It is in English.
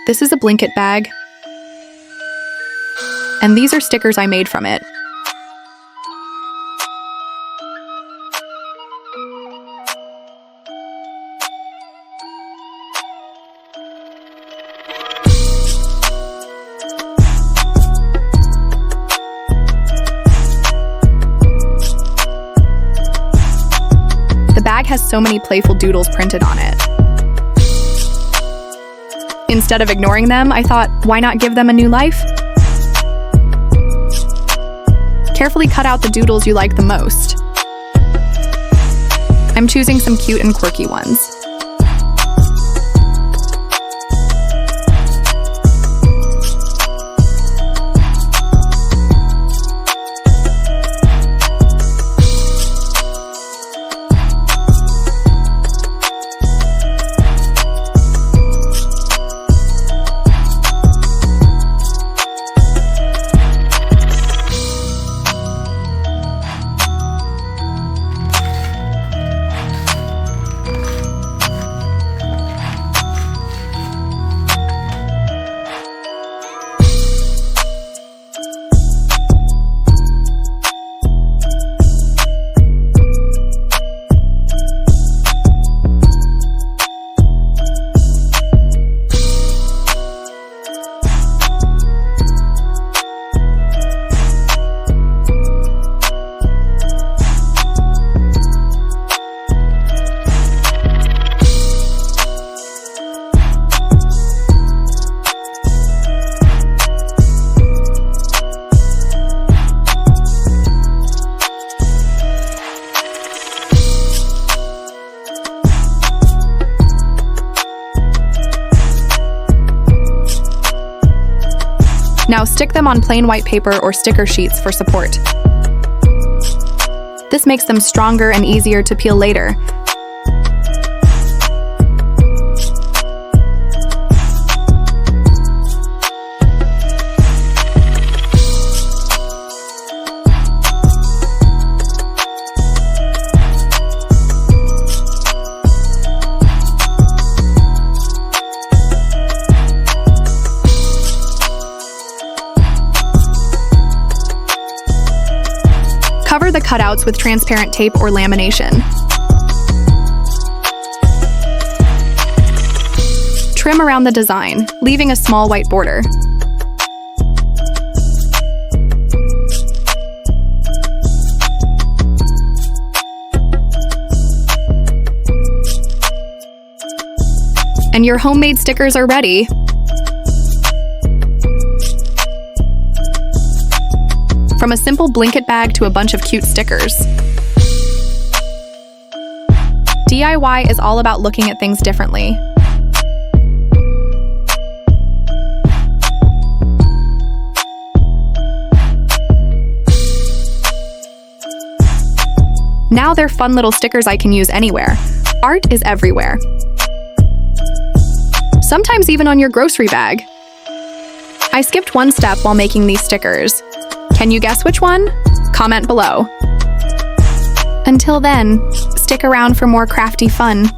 This is a Blinkit bag, and these are stickers I made from it. The bag has so many playful doodles printed on it. Instead of ignoring them, I thought, why not give them a new life? Carefully cut out the doodles you like the most. I'm choosing some cute and quirky ones. Now stick them on plain white paper or sticker sheets for support. This makes them stronger and easier to peel later. Cover the cutouts with transparent tape or lamination. Trim around the design, leaving a small white border. And your homemade stickers are ready. From a simple Blinkit bag to a bunch of cute stickers. DIY is all about looking at things differently. Now they're fun little stickers I can use anywhere. Art is everywhere. Sometimes even on your grocery bag. I skipped one step while making these stickers. Can you guess which one? Comment below. Until then, stick around for more crafty fun.